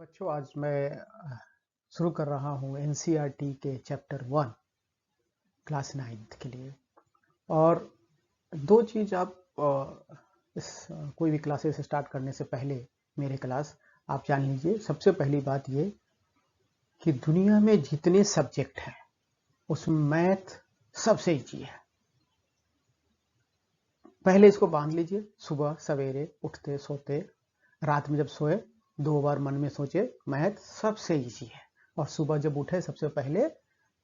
बच्चों आज मैं शुरू कर रहा हूँ एनसीईआरटी के चैप्टर 1 क्लास 9th के लिए। और दो चीज़ आप कोई भी क्लासेस स्टार्ट करने से पहले मेरे क्लास आप जान लीजिए। सबसे पहली बात ये कि दुनिया में जितने सब्जेक्ट हैं उसमें मैथ सबसे ईजी है। पहले इसको बांध लीजिए। सुबह सवेरे उठते सोते रात में जब सोए 2 बार मन में सोचे मैथ सबसे इजी है, और सुबह जब उठे सबसे पहले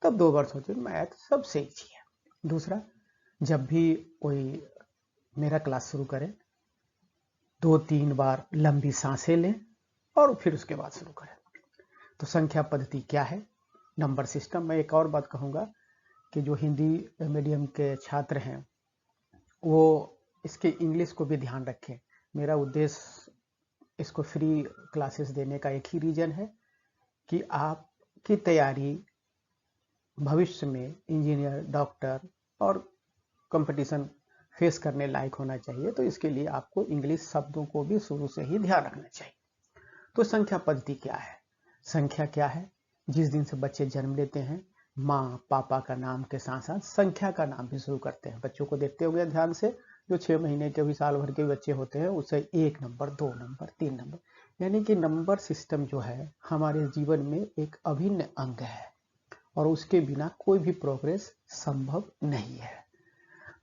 तब 2 बार सोचे मैथ सबसे इजी है। दूसरा, जब भी कोई मेरा क्लास शुरू करे 2-3 बार लंबी सांसें लें और फिर उसके बाद शुरू करें। तो संख्या पद्धति क्या है, नंबर सिस्टम। मैं एक और बात कहूँगा कि जो हिंदी मीडियम के छात्र हैं वो इसके इंग्लिश को भी ध्यान रखें। मेरा उद्देश्य इसको फ्री क्लासेस देने का एक ही रीजन है कि आपकी तैयारी भविष्य में इंजीनियर, डॉक्टर और कंपटीशन फेस करने लायक होना चाहिए। तो इसके लिए आपको इंग्लिश शब्दों को भी शुरू से ही ध्यान रखना चाहिए। तो संख्या पद्धति क्या है? संख्या क्या है? जिस दिन से बच्चे जन्म लेते हैं माँ पापा का नाम के साथ साथ संख्या का नाम भी शुरू करते हैं। बच्चों को देखते होंगे ध्यान से, जो 6 महीने के भी साल भर के बच्चे होते हैं उसे 1 नंबर 2 नंबर 3 नंबर, यानी कि नंबर सिस्टम जो है हमारे जीवन में एक अभिन्न अंग है और उसके बिना कोई भी प्रोग्रेस संभव नहीं है।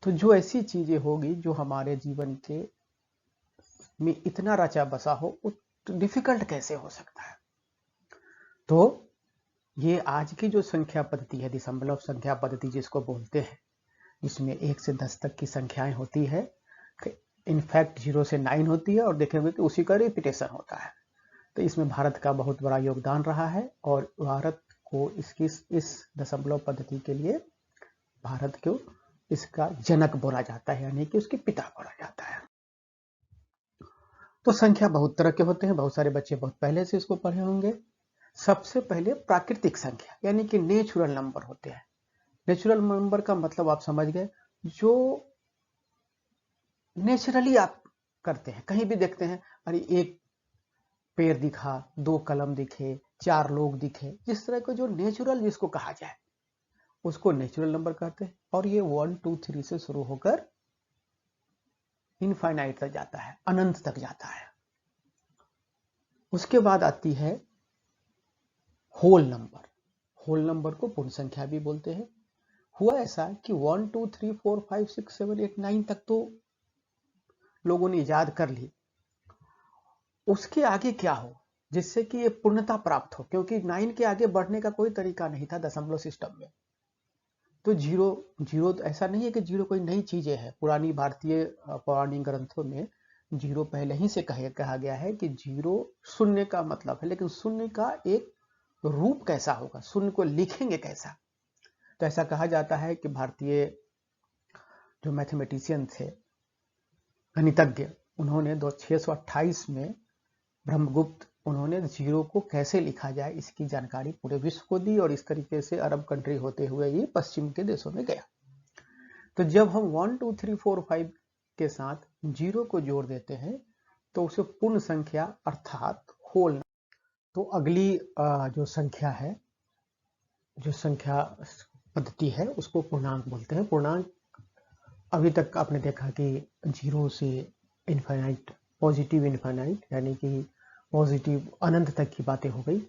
तो जो ऐसी चीजें होगी जो हमारे जीवन के में इतना रचा बसा हो, डिफिकल्ट कैसे हो सकता है? तो ये आज की जो संख्या पद्धति है, दशमलव संख्या पद्धति जिसको बोलते हैं, इसमें 1 से 10 तक की संख्याएं होती है। इनफैक्ट 0 से 9 होती है और देखेंगे कि उसी का रिपीटेशन होता है। तो इसमें भारत का बहुत बड़ा योगदान रहा है और भारत को इस दशमलव पद्धति के लिए भारत को इसका जनक बोला जाता है, यानी कि उसके पिता बोला जाता है। तो संख्या बहुत तरह के होते हैं, बहुत सारे बच्चे बहुत पहले से इसको पढ़े होंगे। सबसे पहले प्राकृतिक संख्या यानी कि नेचुरल नंबर होते हैं। नेचुरल नंबर का मतलब आप समझ गए, जो नेचुरली आप करते हैं। कहीं भी देखते हैं, अरे 1 पेड़ दिखा, 2 कलम दिखे, 4 लोग दिखे, जिस तरह को जो नेचुरल जिसको कहा जाए उसको नेचुरल नंबर कहते हैं। और ये 1 2 3 से शुरू होकर इनफाइनाइट तक जाता है, अनंत तक जाता है। उसके बाद आती है होल नंबर। होल नंबर को पूर्ण संख्या भी बोलते हैं। हुआ ऐसा कि 1 2 3 4 5 6 7 8 9 तक तो लोगों ने याद कर ली। उसके आगे क्या हो जिससे कि ये पूर्णता प्राप्त हो, क्योंकि 9 के आगे बढ़ने का कोई तरीका नहीं था दशमलव सिस्टम में। तो जीरो तो ऐसा नहीं है कि जीरो कोई नई चीजें है। पुरानी भारतीय पौराणिक ग्रंथों में जीरो पहले ही से कहा गया है कि जीरो शून्य का मतलब है, लेकिन शून्य का एक रूप कैसा होगा, शून्य को लिखेंगे कैसा। तो ऐसा कहा जाता है कि भारतीय जो मैथमेटिशियन थे, गणितज्ञ, उन्होंने 628 में ब्रह्मगुप्त, उन्होंने जीरो को कैसे लिखा जाए इसकी जानकारी पूरे विश्व को दी और इस तरीके से अरब कंट्री होते हुए ये पश्चिम के देशों में गया। तो जब हम 1 2 3 4 5 के साथ जीरो को जोड़ देते हैं तो उसे पूर्ण संख्या अर्थात होल। तो अगली जो संख्या है, जो संख्या पद्धति है, उसको पूर्णांक बोलते हैं। पूर्णांक अभी तक आपने देखा कि 0 से इनफाइनाइट, पॉजिटिव इनफाइनाइट यानी कि पॉजिटिव अनंत तक की बातें हो गई।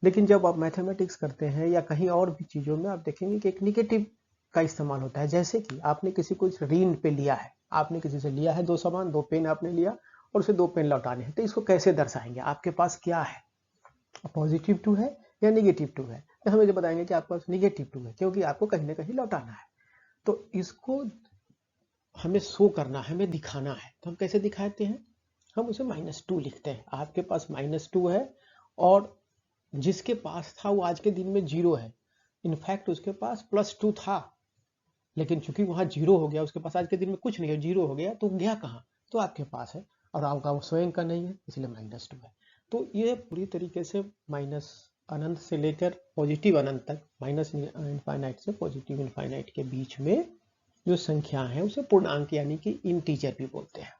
लेकिन जब आप मैथमेटिक्स करते हैं या कहीं और भी चीज़ों में आप देखेंगे कि एक निगेटिव का इस्तेमाल होता है। जैसे कि आपने किसी को ऋण पे लिया है, आपने किसी से लिया है 2 सामान, 2 पेन आपने लिया और उसे 2 पेन लौटाने हैं। तो इसको कैसे दर्शाएंगे? आपके पास क्या है, पॉजिटिव 2 है या निगेटिव 2 है? तो हमें जो बताएंगे कि आपके पास निगेटिव 2 है, क्योंकि आपको कहीं ना कहीं लौटाना है। तो इसको हमें शो करना है, हमें दिखाना है। तो हम कैसे दिखाते हैं? हम उसे -2 लिखते हैं। आपके पास -2 है और जिसके पास था वो आज के दिन में 0 है। इनफैक्ट उसके पास +2 था, लेकिन चूंकि वहां 0 हो गया, उसके पास आज के दिन में कुछ नहीं है, 0 हो गया, तो गया कहाँ? तो आपके पास है और आपका वो स्वयं का नहीं है, इसलिए -2 है। तो ये पूरी तरीके से माइनस अनंत से लेकर पॉजिटिव अनंत तक, माइनस इनफाइनाइट से पॉजिटिव इनफाइनाइट के बीच में जो संख्या है उसे पूर्णांक यानी कि इंटीजर भी बोलते हैं।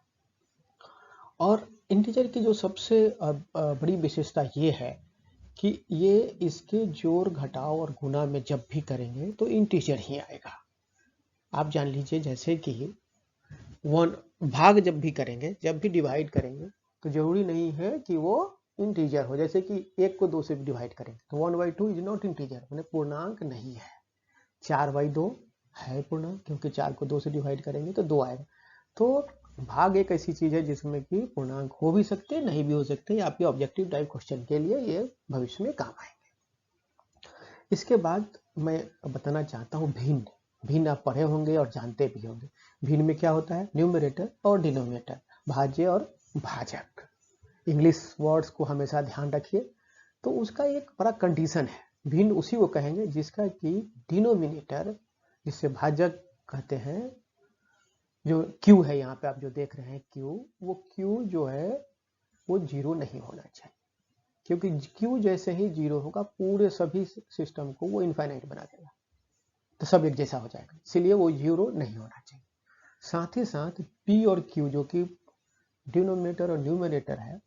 और इंटीजर की जो सबसे बड़ी विशेषता ये है कि ये इसके जोड़ घटाव और गुणा में जब भी करेंगे तो इंटीजर ही आएगा। आप जान लीजिए जैसे कि वन भाग जब भी करेंगे, जब भी डिवाइड करेंगे तो जरूरी नहीं है कि वो इंटीजर हो। जैसे कि 1 को 2 से भी डिवाइड करेंगे तो 1/2 इज नॉट इंटीजर, मैंने पूर्णांक नहीं है। 4/2 है पूर्णांक, क्योंकि 4 को 2 से डिवाइड करेंगे तो 2 आएगा। तो भाग एक ऐसी चीज है जिसमें कि पूर्णांक हो भी सकते नहीं भी हो सकते। आपके ऑब्जेक्टिव टाइप क्वेश्चन के लिए ये भविष्य में काम आएंगे। इसके बाद मैं बताना चाहता हूँ भिन्न। भिन्न आप पढ़े होंगे और जानते भी होंगे। भिन्न में क्या होता है? न्यूमरेटर और डिनोमिनेटर, भाज्य और भाजक। इंग्लिश वर्ड्स को हमेशा ध्यान रखिए। तो उसका एक बड़ा कंडीशन है। भिन्न उसी को कहेंगे जिसका कि डिनोमिनेटर, जिससे भाजक कहते हैं, जो क्यू है यहाँ पे आप जो देख रहे हैं क्यू, वो क्यू जो है वो जीरो नहीं होना चाहिए। क्योंकि क्यू जैसे ही जीरो होगा पूरे सभी सिस्टम को वो इनफाइनाइट बना देगा, तो सब एक जैसा हो जाएगा, इसलिए वो जीरो नहीं होना चाहिए। साथ ही साथ पी और क्यू जो कि डिनोमिनेटर और न्यूमरेटर है,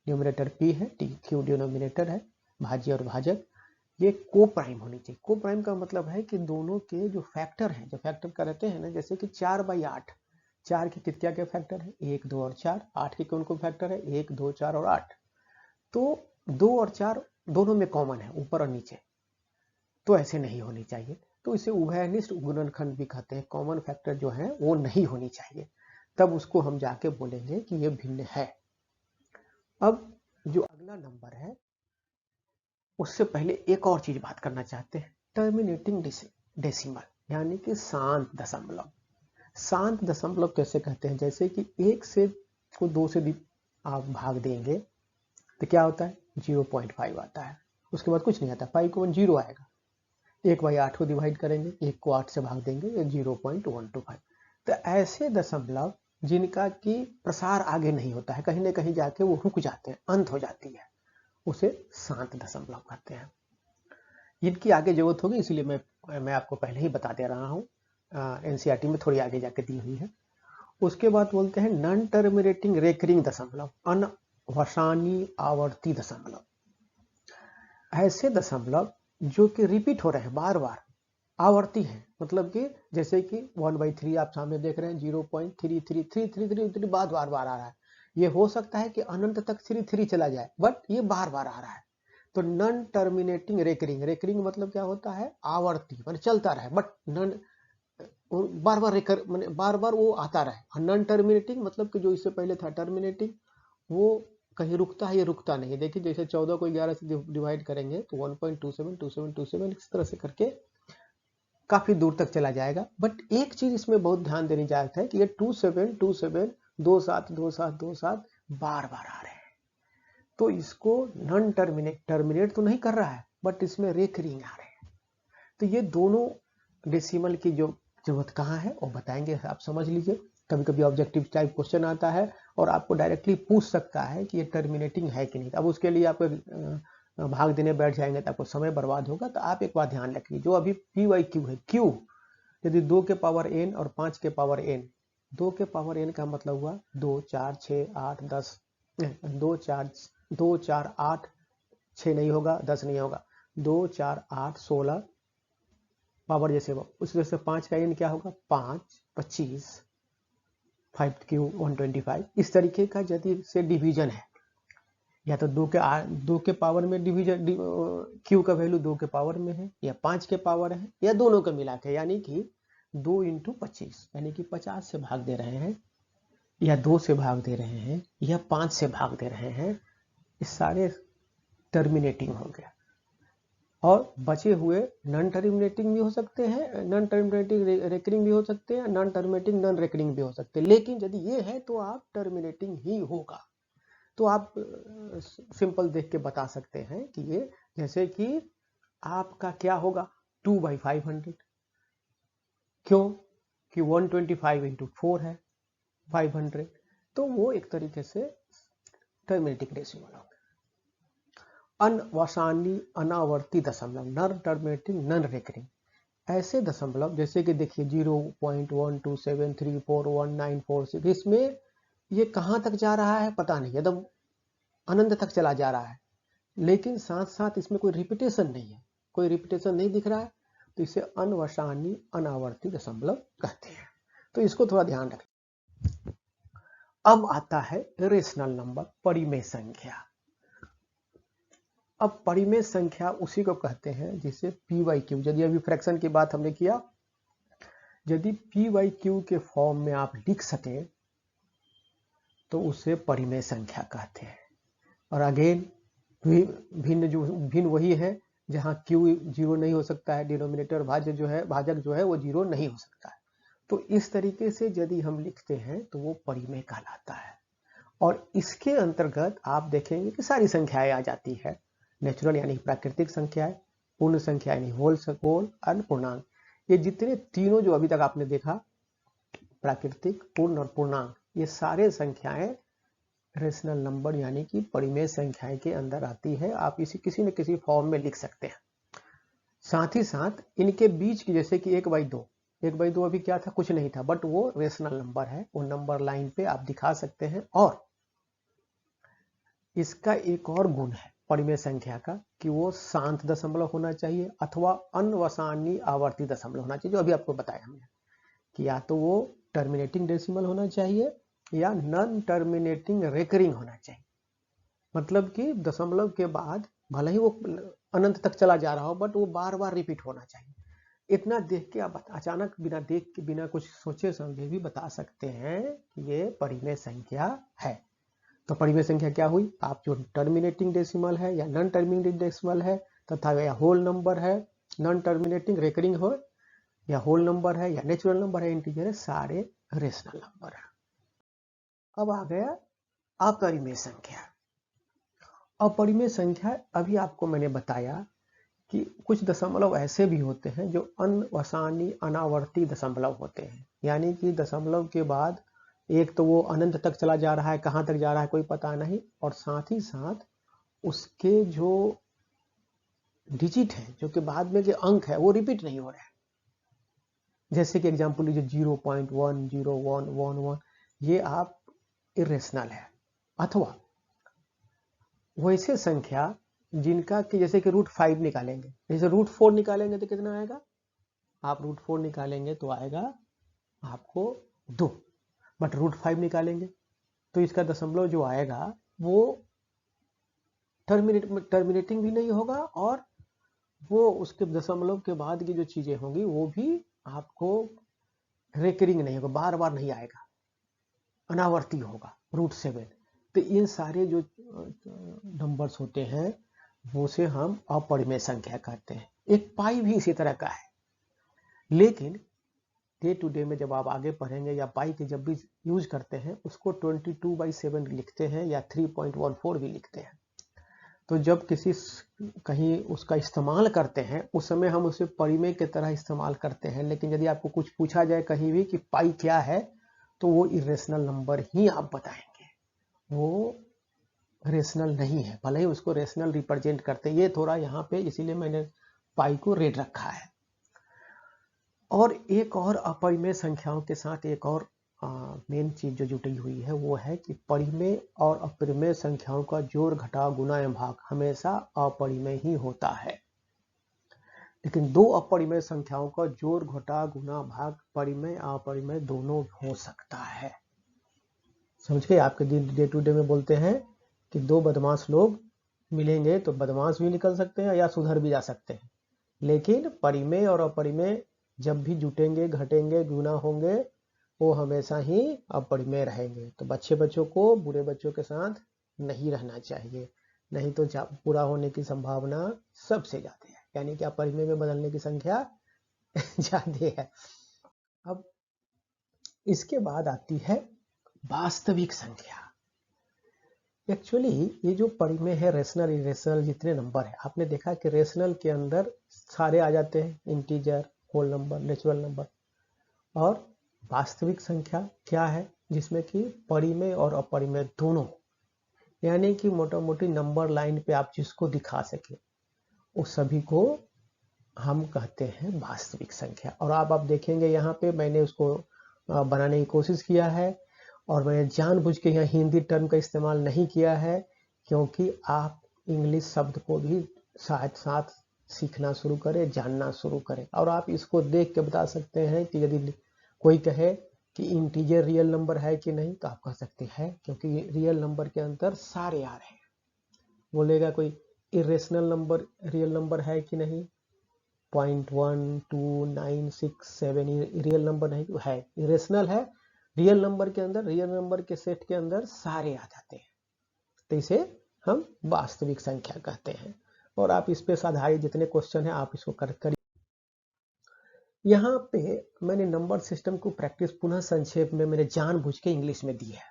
न्यूमरेटर पी है, क्यू डिनोमिनेटर है, भाज्य और भाजक, ये को प्राइम होनी चाहिए। को प्राइम का मतलब है कि दोनों के जो फैक्टर हैं, जो फैक्टर करते हैं ना, जैसे कि 4/8, 4 के क्या क्या फैक्टर है? 1, 2 और 4। 8 के कौन कौन फैक्टर है? 1, 2, 4 और 8। तो 2 और 4 दोनों में कॉमन है, ऊपर और नीचे, तो ऐसे नहीं होनी चाहिए। तो इसे उभयनिष्ठ गुणनखंड भी कहते हैं। कॉमन फैक्टर जो है वो नहीं होनी चाहिए, तब उसको हम जाके बोलेंगे कि ये भिन्न है। अब जो अगला नंबर है, उससे पहले एक और चीज बात करना चाहते हैं, टर्मिनेटिंग डेसिमल, यानी कि शांत दशमलव। शांत दशमलव कैसे कहते हैं? जैसे कि 1 से को 2 से आप भाग देंगे तो क्या होता है? 0.5 आता है, उसके बाद कुछ नहीं आता, 5 को 0 आएगा। 1/8 को डिवाइड करेंगे, 1 को 8 से भाग देंगे, 0.125। तो ऐसे दशमलव जिनका कि प्रसार आगे नहीं होता है, कहीं ना कहीं जाके वो रुक जाते हैं, अंत हो जाती है, उसे शांत दशमलव कहते हैं। इनकी आगे जरूरत होगी, इसलिए मैं आपको पहले ही बता दे रहा हूँ, एनसीईआरटी में थोड़ी आगे जाके दी हुई है। उसके बाद बोलते हैं नॉन टर्मिनेटिंग रेकरिंग दशमलव, अनवसानी आवर्ती दशमलव। ऐसे दशमलव जो कि रिपीट हो रहे हैं, बार बार आवर्ती है, मतलब कि जैसे कि 1/3 आप सामने देख रहे हैं, 0.33333 बार बार आ रहा है। ये हो सकता है कि अनंत तक 3 चला जाए, बट ये बार बार आ रहा है। तो नॉन टर्मिनेटिंग रेकरिंग, रेकरिंग मतलब क्या होता है? आवर्ती, मतलब चलता रहे, बट नॉन बार बार रेकर, मतलब बार बार वो आता रहे। नॉन टर्मिनेटिंग मतलब कि जो इससे पहले था टर्मिनेटिंग, वो कहीं रुकता है, ये रुकता नहीं है। देखिए जैसे 14 को 11 से डिवाइड करेंगे तो 1.272727 इस तरह से करके काफी दूर तक चला जाएगा। बट एक चीज इसमें बहुत ध्यान देनी जरूरत है कि ये 2727 2727 बार बार आ रहे हैं, तो इसको नॉन टर्मिनेट तो नहीं कर रहा है, बट इसमें रेकरिंग आ रहे हैं। तो ये दोनों डेसिमल की जो जरूरत कहाँ है वो बताएंगे, आप समझ लीजिए। कभी कभी ऑब्जेक्टिव टाइप क्वेश्चन आता है और आपको डायरेक्टली पूछ सकता है कि ये टर्मिनेटिंग है कि नहीं। अब उसके लिए आप भाग देने बैठ जाएंगे तो आपको समय बर्बाद होगा। तो आप एक बात ध्यान रखिए, जो अभी PYQ है, क्यू यदि 2 के पावर n और 5 के पावर n, 2 के पावर n का मतलब हुआ 2 4 6 8 10, 2 4 8 6 नहीं होगा, 10 नहीं होगा, 2 4 8 16 पावर जैसे उस वजह से 5 का n क्या होगा? 5 25, 5 125। इस तरीके का यदि से डिवीजन है, या तो 2 के पावर में डिवीजन, क्यू का वैल्यू 2 के पावर में है, या 5 के पावर है, या दोनों का मिला के, यानी कि 2 × 25, यानी कि 50 से भाग दे रहे हैं, या 2 से भाग दे रहे हैं, या 5 से भाग दे रहे हैं, इस सारे टर्मिनेटिंग हो गया। और बचे हुए नॉन टर्मिनेटिंग भी हो सकते हैं, नॉन टर्मिनेटिंग रेकरिंग भी हो सकते हैं, नॉन टर्मिनेटिंग नॉन रेकरिंग भी हो सकते हैं। लेकिन यदि ये है तो आप टर्मिनेटिंग ही होगा। तो आप सिंपल देख के बता सकते हैं कि ये, जैसे कि आपका क्या होगा? 2/500, क्यों कि 125 × 4 है 500, तो वो एक तरीके से टर्मिनेटिंग डेसिमल होगा। अनवसानी अनावर्ती दशमलव, नॉन टर्मिनेटिंग नॉन रेकरिंग, ऐसे दशमलव जैसे कि देखिए 0.127341946, इसमें ये कहाँ तक जा रहा है पता नहीं, एकदम अनंत तक चला जा रहा है, लेकिन साथ साथ इसमें कोई रिपीटेशन नहीं है, कोई रिपीटेशन नहीं दिख रहा है, तो इसे अनवसानी अनावर्ती दशमलव कहते हैं। तो इसको थोड़ा ध्यान रखें। अब आता है रेशनल नंबर, परिमेय संख्या। अब परिमेय संख्या उसी को कहते हैं जिसे पी वाई क्यू, यदि अभी फ्रैक्शन की बात हमने किया, यदि पी वाई क्यू के फॉर्म में आप लिख सके तो उसे परिमेय संख्या कहते हैं। और अगेन भिन्न वही है जहां क्यू जीरो नहीं हो सकता है, डिनोमिनेटर भाजक जो है वो जीरो नहीं हो सकता है। तो इस तरीके से यदि हम लिखते हैं तो वो परिमेय कहलाता है। और इसके अंतर्गत आप देखेंगे कि सारी संख्याएं आ जाती है, नेचुरल यानी प्राकृतिक संख्याएं, पूर्ण संख्या यानी होल और पूर्णांक। ये जितने तीनों जो अभी तक आपने देखा, प्राकृतिक, पूर्ण और पूर्णांक, ये सारे संख्याएं रेशनल नंबर यानी कि परिमेय संख्याएं के अंदर आती है। आप इसे किसी न किसी फॉर्म में लिख सकते हैं। साथ ही साथ इनके बीच की, जैसे कि 1/2 अभी क्या था, कुछ नहीं था, बट वो रेशनल नंबर है, वो नंबर लाइन पे आप दिखा सकते हैं। और इसका एक और गुण है परिमेय संख्या का कि वो शांत दशमलव होना चाहिए अथवा अनवसानी आवर्ती दशमलव होना चाहिए, जो अभी आपको बताया हमने कि या तो वो टर्मिनेटिंग डेसिमल होना चाहिए या नॉन टर्मिनेटिंग रेकरिंग होना चाहिए। मतलब कि दशमलव के बाद भले ही वो अनंत तक चला जा रहा हो, बट वो बार बार रिपीट होना चाहिए। इतना देख के आप अचानक बिना देख के, बिना कुछ सोचे समझे भी बता सकते हैं कि ये परिमेय संख्या है। तो परिमेय संख्या क्या हुई, आप जो टर्मिनेटिंग डेसिमल है या नॉन टर्मिनेटिंग डेसिमल है तथा या होल नंबर है, नॉन टर्मिनेटिंग रेकरिंग हो या होल नंबर है या नेचुरल नंबर है, इंटीजर है, सारे रेशनल नंबर है। अब आ गया अपरिमेय संख्या। अपरिमेय संख्या, अभी आपको मैंने बताया कि कुछ दशमलव ऐसे भी होते हैं जो अनवसानी अनावर्ती दशमलव होते हैं, यानी कि दशमलव के बाद एक तो वो अनंत तक चला जा रहा है, कहां तक जा रहा है कोई पता नहीं, और साथ ही साथ उसके जो डिजिट है, जो कि बाद में के अंक है, वो रिपीट नहीं हो रहे हैं। जैसे कि एग्जांपल लीजिए 0.10111, ये आप इरेशनल है। अथवा वैसे संख्या जिनका कि जैसे कि √5 निकालेंगे, जैसे √4 निकालेंगे तो कितना आएगा, आप √4 निकालेंगे तो आएगा आपको 2, बट √5 निकालेंगे तो इसका दशमलव जो आएगा वो टर्मिनेटिंग भी नहीं होगा, और वो उसके दशमलव के बाद की जो चीजें होंगी वो भी आपको रेकरिंग नहीं होगा, बार बार नहीं आएगा, अनावर्ती होगा, √7। तो इन सारे जो नंबर्स होते हैं वो से हम अपरिमेय संख्या कहते हैं। एक पाई भी इसी तरह का है, लेकिन डे टू डे में जब आप आगे पढ़ेंगे या पाई के जब भी यूज करते हैं उसको 22/7 लिखते हैं या 3.14 भी लिखते हैं। तो जब कहीं उसका इस्तेमाल करते हैं उस समय हम उसे परिमेय की तरह इस्तेमाल करते हैं, लेकिन यदि आपको कुछ पूछा जाए कहीं भी कि पाई क्या है तो वो इरेशनल नंबर ही आप बताएंगे, वो रेशनल नहीं है, भले ही उसको रेशनल रिप्रेजेंट करते हैं। ये थोड़ा यहाँ पे इसीलिए मैंने पाई को रेड रखा है। और एक और अपरिमेय संख्याओं के साथ एक और मेन चीज जो जुटी हुई है वो है कि परिमेय और अपरिमेय संख्याओं का जोड़ घटाव गुणा एवं भाग हमेशा अपरिमेय ही होता है, लेकिन दो अपरिमेय संख्याओं का जोड़ घटाव गुणा भाग परिमेय अपरिमेय दोनों हो सकता है। समझ गए, आपके डे टू डे में बोलते हैं कि दो बदमाश लोग मिलेंगे तो बदमाश भी निकल सकते हैं या सुधर भी जा सकते हैं, लेकिन परिमेय और अपरिमेय जब भी जुटेंगे, घटेंगे, गुना होंगे, वो हमेशा ही अपरिमेय रहेंगे। तो बच्चों को बुरे बच्चों के साथ नहीं रहना चाहिए, नहीं तो पूरा होने की संभावना सबसे ज्यादा है, यानी कि अपरिमेय में बदलने की संख्या ज्यादा है। अब इसके बाद आती है वास्तविक संख्या। एक्चुअली ये जो परिमेय है, रेशनल इरेशनल जितने नंबर है, आपने देखा कि रेशनल के अंदर सारे आ जाते हैं, integer, whole number, natural number. और वास्तविक संख्या क्या है, जिसमें कि परिमेय और अपरिमेय दोनों, यानी कि मोटा मोटी नंबर लाइन पे आप जिसको दिखा सके उस सभी को हम कहते हैं वास्तविक संख्या। और आप देखेंगे यहाँ पे मैंने उसको बनाने की कोशिश किया है, और मैंने जानबूझ के यहाँ हिंदी टर्म का इस्तेमाल नहीं किया है, क्योंकि आप इंग्लिश शब्द को भी साथ साथ सीखना शुरू करें, जानना शुरू करें। और आप इसको देख के बता सकते हैं कि यदि कोई कहे कि इंटीजर रियल नंबर है कि नहीं, तो आप कह सकते हैं, क्योंकि रियल नंबर के अंदर सारे आ रहे हैं। बोलेगा कोई इरेशनल नंबर रियल नंबर है कि नहीं, 0.129667 रियल नंबर नहीं है, इरेशनल है। रियल नंबर के अंदर, रियल नंबर के सेट के अंदर सारे आ जाते हैं, तो इसे हम वास्तविक संख्या कहते हैं। और आप इस पे आधारित जितने क्वेश्चन हैं आप इसको करिए। यहाँ पे मैंने नंबर सिस्टम को प्रैक्टिस पुनः संक्षेप में मैंने जानबूझ के इंग्लिश में दी है।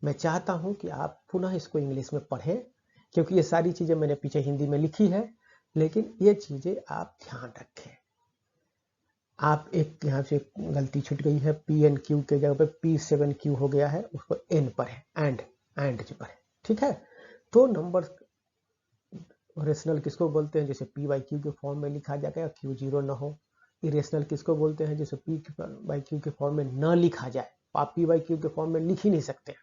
मैं चाहता हूं कि आप पुनः इसको इंग्लिश में पढ़ें, क्योंकि ये सारी चीजें मैंने पीछे हिंदी में लिखी है, लेकिन ये चीजें आप ध्यान रखें। आप एक यहाँ से गलती छूट गई है, PNQ के जगह पे P7Q हो गया है, उसको N पर है, एंड जी पर है, ठीक है। तो नंबर रेशनल किसको बोलते हैं, जैसे P/Q के फॉर्म में लिखा जाएगा, Q 0 न हो। इरेशनल किसको बोलते हैं, जैसे P/Q के फॉर्म में न लिखा जाए, आप P/Q के फॉर्म में लिख ही नहीं सकते।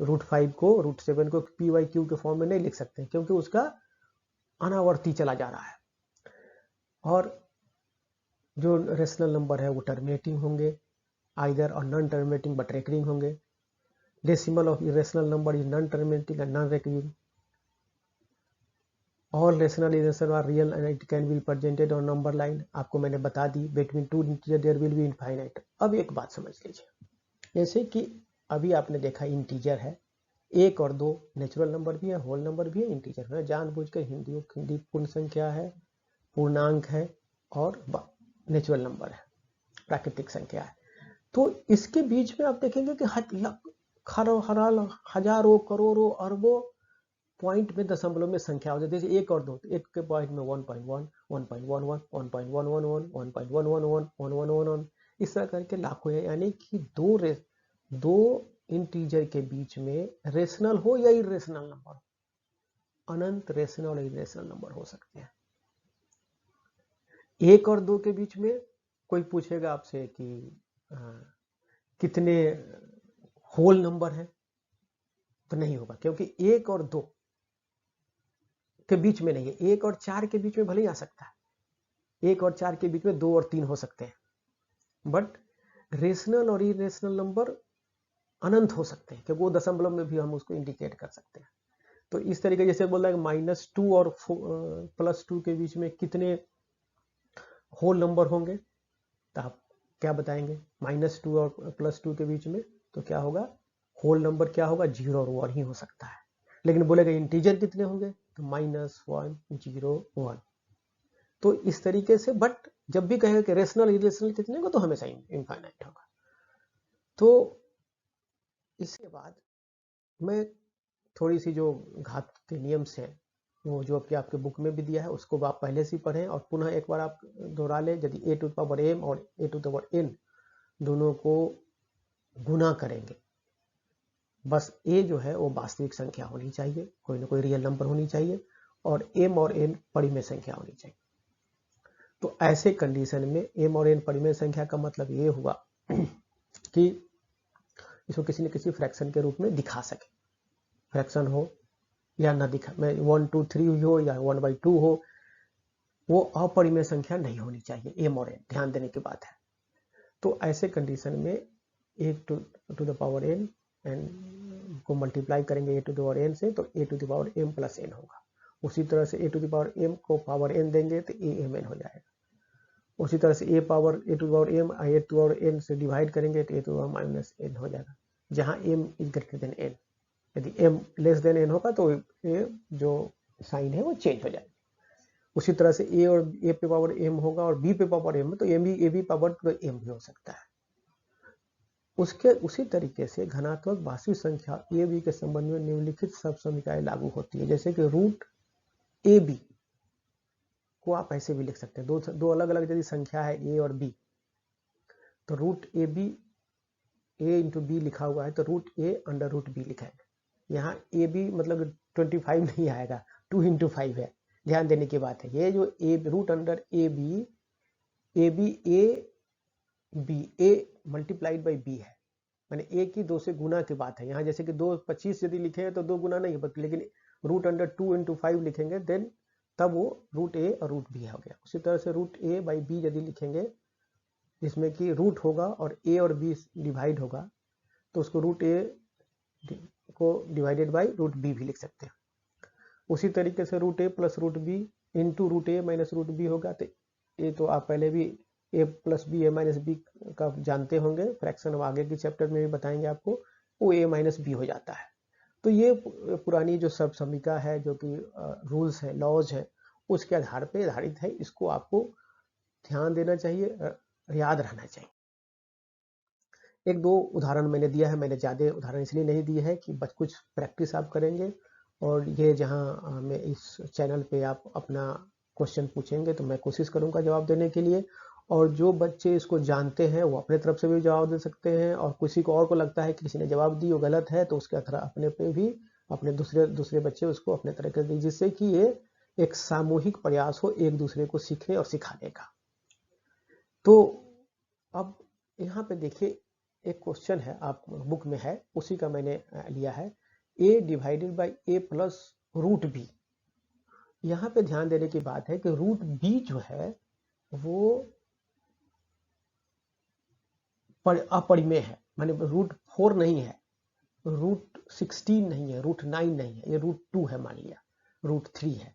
तो √5 को √7 को P/Q के फॉर्म में नहीं लिख सकते, क्योंकि उसका अनावर्ती चला जा रहा है। और जो रेशनल नंबर है वो टर्मिनेटिंग होंगे आइदर, और नॉन टर्मिनेटिंग बट रेकरिंग होंगे। Decimal of irrational number is non terminating and non recurring. All rational irrational are real and it can be presented on number line। आपको मैंने बता दी, between two integer there will be infinite। अब एक बात समझ लीजिए, जैसे कि अभी आपने देखा इंटीजर है, 1 और 2 नेचुरल नंबर भी है, होल नंबर भी है, इंटीजर है। जानबूझ के हिंदी पूर्ण संख्या है, पूर्णांक है, और नेचुरल नंबर है, प्राकृतिक संख्या है। तो इसके बीच में आप देखेंगे कि हजारों करोड़ों अरबों पॉइंट में दशमलव में संख्या हो जाती है। जैसे 1 और 2, तो 1 के पॉइंट में 1.1, 1.11, 1.111, 1.111, 1.111, इस तरह करके लाखों है। यानी कि दो इंटीजर के बीच में रेशनल हो या इरेशनल नंबर हो, अनंत रेशनल और इरेशनल नंबर हो सकते हैं। 1 और 2 के बीच में कोई पूछेगा आपसे कि कितने होल नंबर है, तो नहीं होगा, क्योंकि 1 और 2 के बीच में नहीं है। 1 और 4 के बीच में भले ही आ सकता है, 1 और 4 के बीच में 2 और 3 हो सकते हैं, बट रेशनल और इरेशनल नंबर अनंत हो सकते हैं, क्योंकि वो दशमलव में भी हम उसको इंडिकेट कर सकते हैं। तो इस तरीके जैसे बोल रहा है -2 और +2 के बीच में कितने होल नंबर होंगे, तो आप क्या बताएंगे, -2 और +2 के बीच में तो क्या होगा, होल नंबर क्या होगा, 0 और 1 ही हो सकता है। लेकिन बोलेगा इंटीजर कितने होंगे, तो -1, 0, 1। तो इस तरीके से, बट जब भी कहेगा कि रेशनल इरेशनल कितने को, तो हमेशा इनफाइनाइट होगा। तो इसके बाद मैं थोड़ी सी जो घात के नियम से, वो जो आपके बुक में भी दिया है, उसको आप पहले से पढ़ें और पुनः एक बार आप दोहरा लें। यदि a⁴m और a⁴n दोनों को गुना करेंगे, बस a जो है वो वास्तविक संख्या होनी चाहिए, कोई ना कोई रियल नंबर होनी चाहिए, और m और n परिमेय संख्या होनी चाहिए। तो ऐसे कंडीशन में m और n परिमेय संख्या का मतलब ये हुआ कि इसको किसी न किसी फ्रैक्शन के रूप में दिखा सके। फ्रैक्शन हो या ना दिखा, मैं 1 2 3 हो या 1/2 हो, वो अपरिमेय संख्या नहीं होनी चाहिए, m और n, ध्यान देने की बात है। तो ऐसे कंडीशन में a⁴n एंड को मल्टीप्लाई करेंगे a⁴n से, तो a⁴m + n होगा। उसी तरह से a⁴m को पावर n देंगे तो amn हो जाएगा। उसी तरह से a⁴m से डिवाइड करेंगे तो a⁻n हो जाएगा, जहां m is greater than n। यदि m लेस देन n होगा तो ये जो साइन है वो चेंज हो जाएगा। उसी तरह से a और a पे पावर m होगा और b पे पावर m, तो a भी पावर m भी हो सकता है। उसके उसी तरीके से घनात्मक वास्तविक संख्या a b के संबंध में निम्नलिखित सब समीकरण लागू होती है। जैसे कि √ab को आप ऐसे भी लिख सकते हैं, दो अलग अलग यदि संख्या है a और b, तो √ab a इंटू बी लिखा हुआ है, तो √a/√b लिखाएंगे। यहाँ a b मतलब 25 नहीं आएगा, 2 × 5 है, ध्यान देने की बात है। ये जो a b a multiplied by b है, मैंने ए की 2 से गुना की बात है। यहाँ जैसे कि 2 25 यदि लिखे तो 2 गुना नहीं है, लेकिन रूट अंडर 2 इंटू 5 लिखेंगे देन तब वो रूट ए और रूट बी हो गया। उसी तरह से रूट ए बाई बी यदि लिखेंगे जिसमें कि रूट होगा और ए और बी डिवाइड होगा तो उसको रूट ए को डिवाइडेड बाई रूट बी भी लिख सकते हैं। उसी तरीके से root A plus root B into root A minus root B होगा। तो ये तो आप पहले भी A plus B A minus B का जानते होंगे, फ्रैक्शन हम आगे के चैप्टर में भी बताएंगे आपको, वो ए माइनस बी हो जाता है। तो ये पुरानी जो सब समीका है, जो कि रूल्स है, लॉज है, उसके आधार पे आधारित है। इसको आपको ध्यान देना चाहिए, याद रहना चाहिए। एक दो उदाहरण मैंने दिया है, मैंने ज़्यादा उदाहरण इसलिए नहीं दिए है कि बस कुछ प्रैक्टिस आप करेंगे, और ये जहाँ मैं इस चैनल पे आप अपना क्वेश्चन पूछेंगे तो मैं कोशिश करूँगा जवाब देने के लिए, और जो बच्चे इसको जानते हैं वो अपने तरफ से भी जवाब दे सकते हैं, और किसी को और को लगता है कि किसी ने जवाब दी वो गलत है तो उसके तरह अपने पे भी अपने दूसरे बच्चे उसको अपने तरीके से, जिससे कि ये एक सामूहिक प्रयास हो एक दूसरे को सीखने और सिखाने का। तो अब यहाँ पे देखिए एक क्वेश्चन है, आप बुक में है, उसी का मैंने लिया है, a divided by a plus root b. यहाँ पे ध्यान देने की बात है कि रूट बी जो है वो अपरिमेय है, माने रूट 4 नहीं है, रूट 16 नहीं है, रूट 9 नहीं है, ये रूट 2 है, मान लिया रूट 3 है।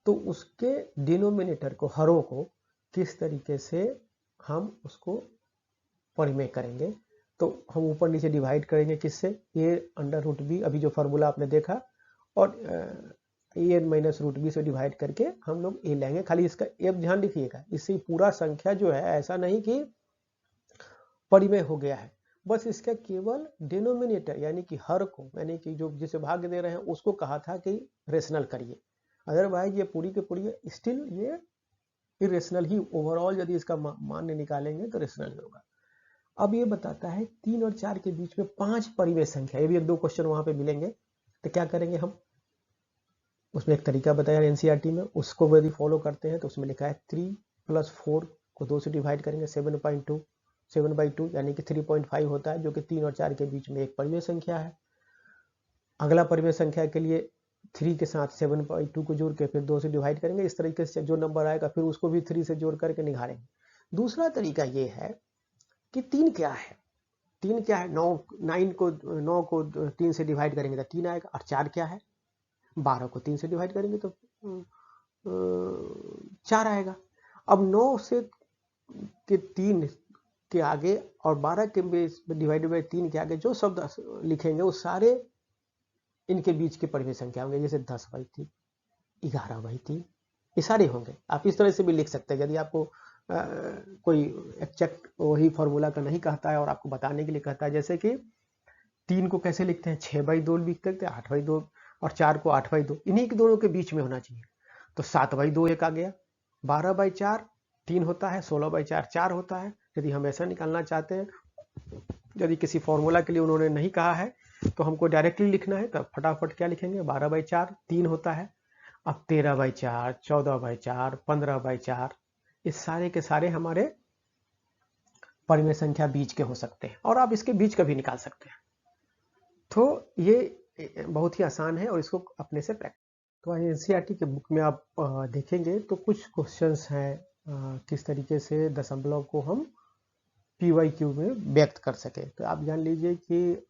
तो उसके डिनोमिनेटर को, हरों को किस तरीके से हम उसको परिमेय करेंगे, तो हम ऊपर नीचे डिवाइड करेंगे किससे, ए अंडर रूट बी, अभी जो फार्मूला आपने देखा, और A N minus root B से डिवाइड करके हम लोग ए लेंगे। खाली इसका ए ध्यान रखिएगा, इससे पूरा संख्या जो है ऐसा नहीं कि परिमेय हो गया है, बस इसका केवल डिनोमिनेटर यानी कि हर को, यानी कि जो जिसे भाग दे रहे हैं उसको कहा था कि रेशनल करिए, अदरवाइज ये पूरी की पूरी स्टिल ये इरेशनल ही, ओवरऑल यदि इसका मान निकालेंगे तो रेशनल ही होगा। अब ये बताता है 3 और 4 के बीच में 5 परिमेय संख्या, ये भी एक दो क्वेश्चन वहां पे मिलेंगे, तो क्या करेंगे हम, उसमें एक तरीका बताया एनसीईआरटी में, उसको यदि फॉलो करते हैं तो उसमें लिखा है 3 प्लस 4 को 2 से डिवाइड करेंगे, 7/2 यानी कि 3.5 होता है, जो कि 3 और 4 के बीच में एक परिमेय संख्या है। अगला परिमेय संख्या के लिए 3 के साथ 7/2 को जोड़ के फिर 2 से डिवाइड करेंगे, इस तरीके से जो नंबर आएगा फिर उसको भी 3 से जोड़ करके निकालेंगे। दूसरा तरीका ये है कि 3 क्या है, 3 क्या है, 9 को 3 से डिवाइड करेंगे तो 3 आएगा, और 4 क्या है, 12 को 3 से डिवाइड करेंगे तो 4 आएगा। अब 9 से के 3 के आगे और 12 के डिवाइडेड बाई 3 के आगे जो शब्द लिखेंगे वो सारे इनके बीच के परिमेय संख्या होंगे, जैसे 10/3, 11/3, ये सारे होंगे। आप इस तरह से भी लिख सकते हैं, यदि आपको कोई एक्जैक्ट वही फॉर्मूला का नहीं कहता है और आपको बताने के लिए कहता है, जैसे कि 3 को कैसे लिखते हैं, 6/2 लिख सकते हैं, 8/2, और 4 को 8/2, इन्हीं के दोनों के बीच में होना चाहिए। तो 7/2 एक आ गया, 12/4 3 होता है, 16/4 4 होता है। यदि हम ऐसा निकालना चाहते हैं, यदि किसी फॉर्मूला के लिए उन्होंने नहीं कहा है तो हमको डायरेक्टली लिखना है, तो फटाफट क्या लिखेंगे, 12/4 3 होता है, अब 13/4 14/4 15/4, इस सारे के सारे हमारे परिमेय संख्या बीच के हो सकते हैं, और आप इसके बीच का भी निकाल सकते हैं। तो ये बहुत ही आसान है और इसको अपने से प्रैक्टिस। तो एनसीईआरटी के बुक में आप देखेंगे तो कुछ क्वेश्चंस हैं किस तरीके से दशमलव को हम PYQ में व्यक्त कर सके। तो आप जान लीजिए कि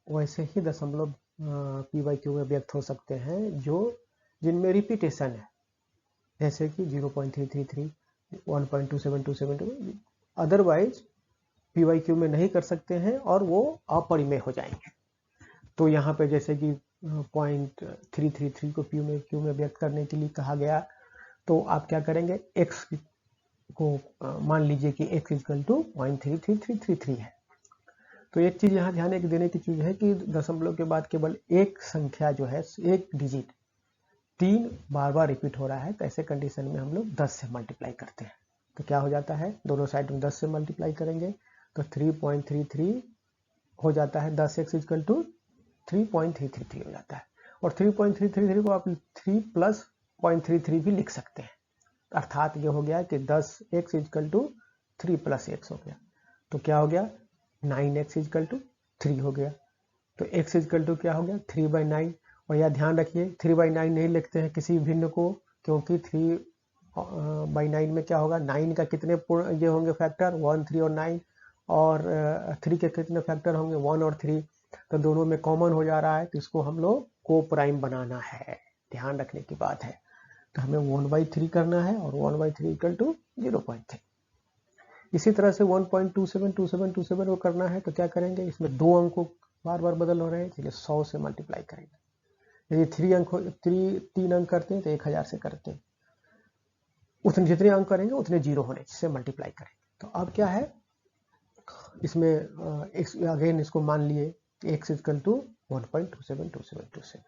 वैसे ही दशमलव PYQ में व्यक्त हो सकते हैं जो जिनमें रिपीटेशन है, जैसे कि 0.333 1.2727, अदरवाइज PYQ में नहीं कर सकते हैं और वो अपरिमेय हो जाएंगे। तो यहाँ पे जैसे कि 0.333 को क्यू में व्यक्त करने के लिए कहा गया, तो आप क्या करेंगे, x को मान लीजिए कि x इक्वल टू 0.33333 है। तो एक चीज यहाँ ध्यान देने की चीज है कि दशमलव के बाद केवल एक संख्या जो है, एक डिजिट 3 बार बार रिपीट हो रहा है, तो ऐसे कंडीशन में हम लोग 10 से मल्टीप्लाई करते हैं। तो क्या हो जाता है, दोनों साइड में 10 से मल्टीप्लाई करेंगे तो 3.33 हो जाता है, 10x इक्वल टू 3.333 हो जाता है। और 3.333 को आप 3 प्लस 0.33 भी लिख सकते हैं, अर्थात ये हो गया कि 10x equal to 3 plus x हो गया, तो क्या हो गया 9x इक्वल टू 3 हो गया। तो x इजकल टू क्या हो गया 3/9। और यह ध्यान रखिए 3/9 नहीं लिखते हैं किसी भिन्न को, क्योंकि 3/9 में क्या होगा 9 का कितने पूर्ण ये होंगे फैक्टर 1, 3 और 9, और 3 के कितने फैक्टर होंगे 1 और 3, तो दोनों में कॉमन हो जा रहा है, तो इसको हम लोग को प्राइम बनाना है, ध्यान रखने की बात है। तो हमें 1/3 करना है और 1/3 इक्वल टू 0.3। इसी तरह से 1.272727 को करना है, तो क्या करेंगे, इसमें 2 अंक को बार बार बदल हो रहे हैं, इसलिए 100 से मल्टीप्लाई करेंगे। यदि 3 अंक करते हैं तो 1000 से करते हैं, उतने जितने अंक करेंगे उतने 0 होने से मल्टीप्लाई करेंगे। तो अब क्या है इसमें अगेन इसको मान लिए x इक्वल टू 1.272727,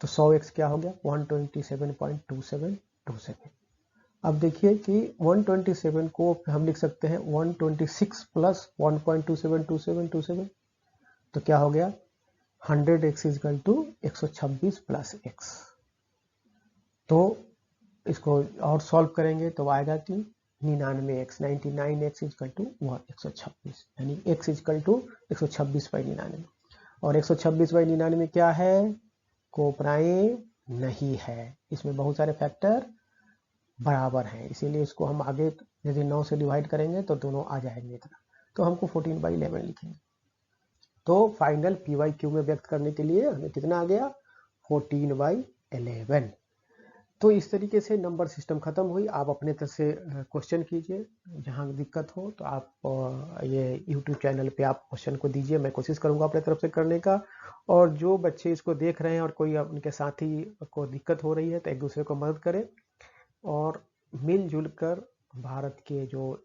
तो 100x क्या हो गया 127.2727। अब देखिए कि 127 को हम लिख सकते हैं 126 प्लस 1.272727, तो क्या हो गया 100x equal to 126 plus x। तो इसको और सॉल्व करेंगे तो आएगा कि 99x 99x इक्वल टू 126, यानी x इक्वल टू 126/99। और 126/99 क्या है, को प्राइम नहीं है, इसमें बहुत सारे फैक्टर बराबर हैं, इसीलिए इसको हम आगे यदि 9 से डिवाइड करेंगे तो दोनों आ जाएंगे इतना, तो हमको 14/11 लिखेंगे। तो फाइनल PYQ में व्यक्त करने के लिए हमें कितना आ गया 14/11। तो इस तरीके से नंबर सिस्टम खत्म हुई। आप अपने तरफ से क्वेश्चन कीजिए, जहाँ दिक्कत हो तो आप ये YouTube चैनल पे आप क्वेश्चन को दीजिए, मैं कोशिश करूँगा अपने तरफ से करने का। और जो बच्चे इसको देख रहे हैं और कोई उनके साथी को दिक्कत हो रही है तो एक दूसरे को मदद करें, और मिलजुल कर भारत के जो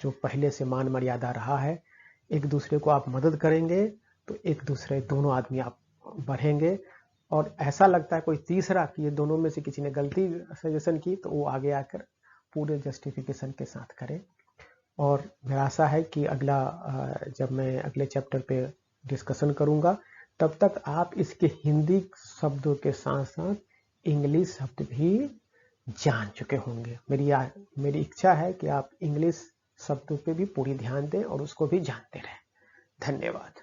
पहले से मान मर्यादा रहा है, एक दूसरे को आप मदद करेंगे तो एक दूसरे दोनों आदमी आप बढ़ेंगे। और ऐसा लगता है कोई तीसरा कि ये दोनों में से किसी ने गलती सजेशन की तो वो आगे आकर पूरे जस्टिफिकेशन के साथ करे। और मेरा आशा है कि जब मैं अगले चैप्टर पे डिस्कशन करूंगा तब तक आप इसके हिंदी शब्दों के साथ साथ इंग्लिश शब्द भी जान चुके होंगे। मेरी इच्छा है कि आप इंग्लिश शब्दों पे भी पूरी ध्यान दें और उसको भी जानते रहें। धन्यवाद।